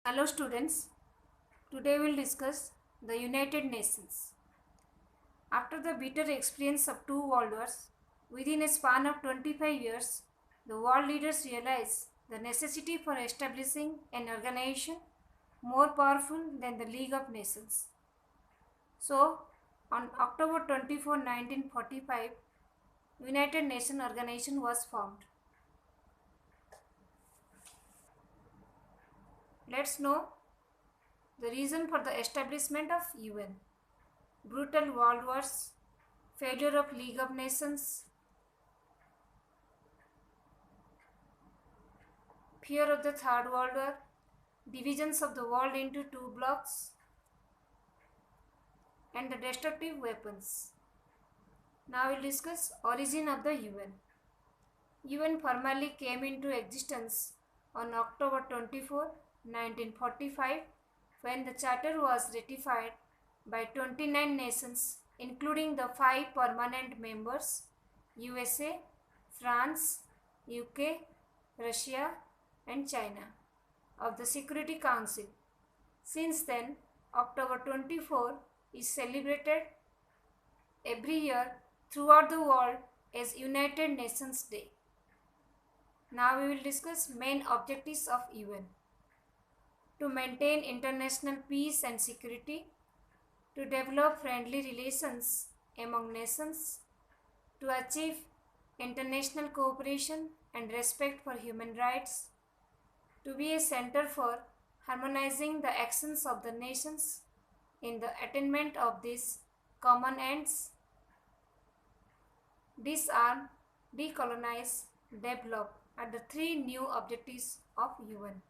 Hello students, today we will discuss the United Nations. After the bitter experience of two world wars, within a span of 25 years, the world leaders realized the necessity for establishing an organization more powerful than the League of Nations. So, on October 24, 1945, United Nations Organization was formed. Let's know the reason for the establishment of UN. Brutal world wars, failure of League of Nations, fear of the Third World War, divisions of the world into two blocks, and the destructive weapons. Now we'll discuss origin of the UN. UN formally came into existence on October 24, 1945, when the charter was ratified by 29 nations, including the 5 permanent members: USA, France, UK, Russia, and China of the Security Council. Since then, October 24 is celebrated every year throughout the world as United Nations Day. Now we will discuss main objectives of UN. To maintain international peace and security, to develop friendly relations among nations, to achieve international cooperation and respect for human rights, to be a center for harmonizing the actions of the nations in the attainment of these common ends: disarm, decolonize, develop are the 3 new objectives of UN.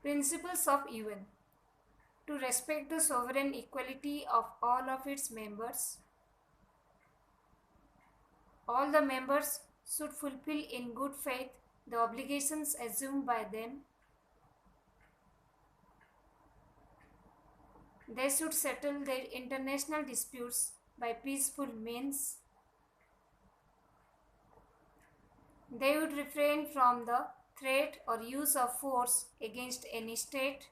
Principles of UN: to respect the sovereign equality of all of its members. All the members should fulfill in good faith the obligations assumed by them. They should settle their international disputes by peaceful means. They would refrain from the threat or use of force against any state.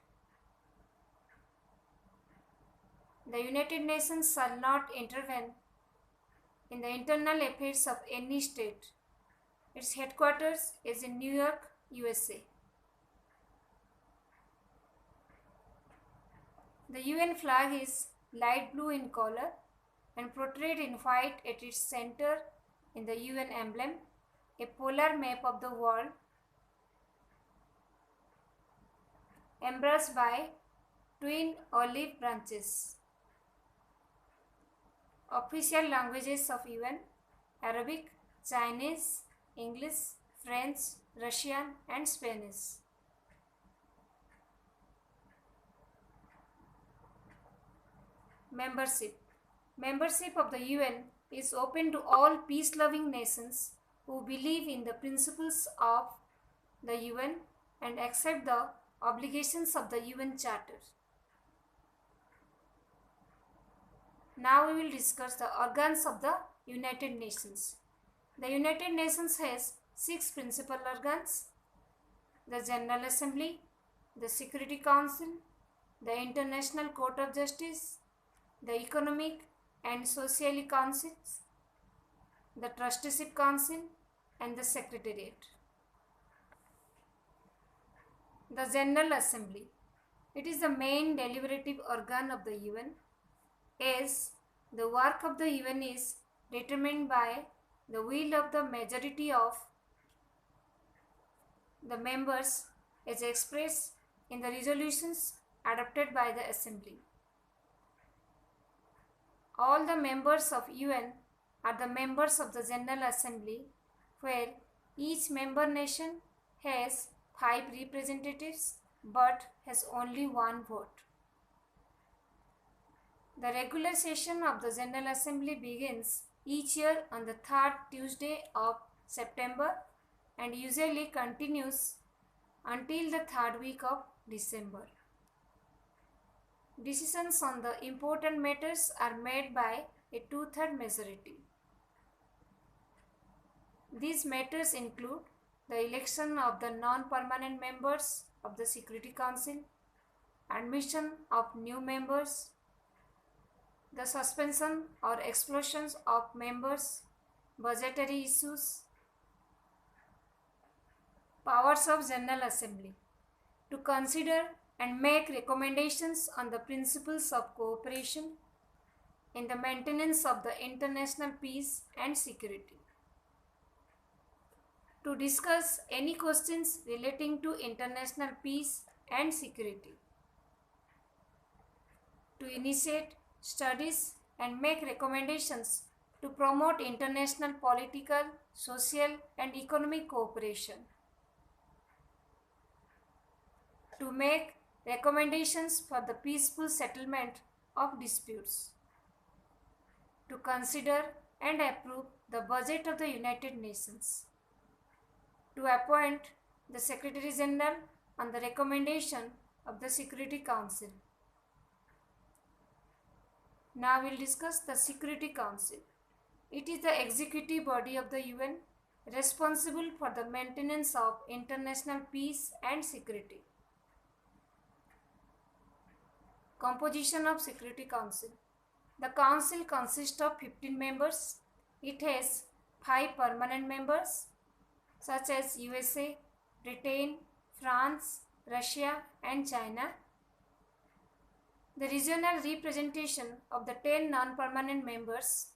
The United Nations shall not intervene in the internal affairs of any state. Its headquarters is in New York, USA. The UN flag is light blue in color and portrayed in white at its center in the UN emblem, a polar map of the world embraced by twin olive branches. Official languages of UN: Arabic, Chinese, English, French, Russian, and Spanish. Membership. Membership of the UN is open to all peace-loving nations who believe in the principles of the UN and accept the obligations of the UN Charter. Now we will discuss the organs of the United Nations. The United Nations has 6 principal organs: the General Assembly, the Security Council, the International Court of Justice, the Economic and Social Councils, the Trusteeship Council, and the Secretariat. The General Assembly. It is the main deliberative organ of the UN, as the work of the UN is determined by the will of the majority of the members as expressed in the resolutions adopted by the Assembly. All the members of UN are the members of the General Assembly, where each member nation has 5 representatives but has only 1 vote. The regular session of the General Assembly begins each year on the 3rd Tuesday of September and usually continues until the 3rd week of December. Decisions on the important matters are made by a 2/3 majority. These matters include the election of the non-permanent members of the Security Council, admission of new members, the suspension or expulsions of members, budgetary issues, powers of General Assembly, to consider and make recommendations on the principles of cooperation in the maintenance of the international peace and security, to discuss any questions relating to international peace and security, to initiate studies and make recommendations to promote international political, social, and economic cooperation, to make recommendations for the peaceful settlement of disputes, to consider and approve the budget of the United Nations, to appoint the Secretary General on the recommendation of the Security Council. Now we will discuss the Security Council. It is the executive body of the UN responsible for the maintenance of international peace and security. Composition of Security Council. The Council consists of 15 members. It has 5 permanent members such as USA, Britain, France, Russia and China. The regional representation of the 10 non-permanent members: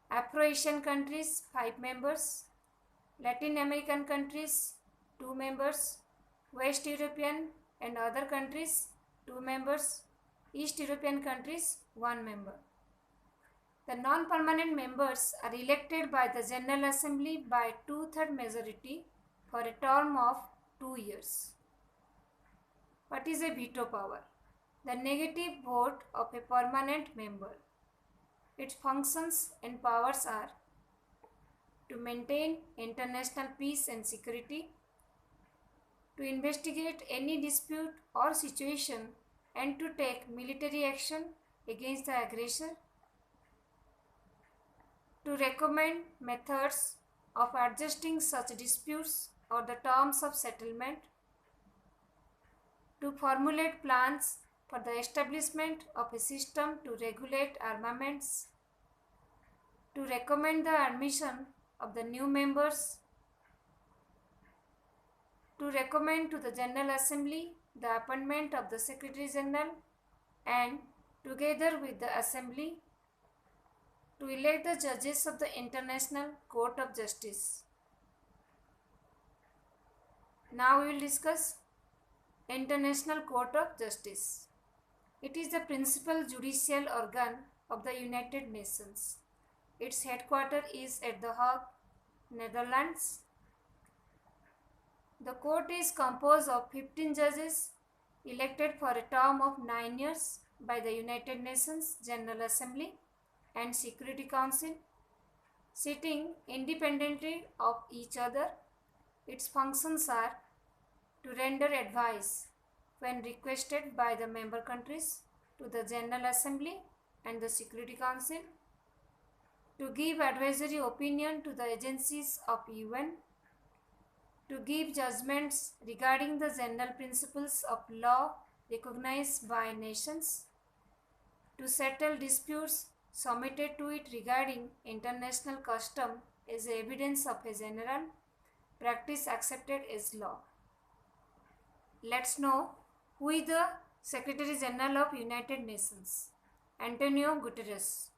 Afro-Asian countries 5 members, Latin American countries 2 members, West European and other countries 2 members, East European countries 1 member. The non-permanent members are elected by the General Assembly by 2/3 majority for a term of 2 years. What is a veto power? The negative vote of a permanent member. Its functions and powers are to maintain international peace and security, to investigate any dispute or situation and to take military action against the aggressor, to recommend methods of adjusting such disputes or the terms of settlement, to formulate plans for the establishment of a system to regulate armaments, to recommend the admission of the new members, to recommend to the General Assembly the appointment of the Secretary General, and together with the Assembly to elect the judges of the International Court of Justice. Now we will discuss International Court of Justice. It is the principal judicial organ of the United Nations. Its headquarters is at The Hague, Netherlands. The court is composed of 15 judges elected for a term of 9 years by the United Nations General Assembly and Security Council, sitting independently of each other. Its functions are to render advice when requested by the member countries to the General Assembly and the Security Council, to give advisory opinion to the agencies of UN, to give judgments regarding the general principles of law recognized by nations, to settle disputes submitted to it regarding international custom as evidence of a general practice accepted as law. Let's know who is the Secretary General of United Nations. Antonio Guterres.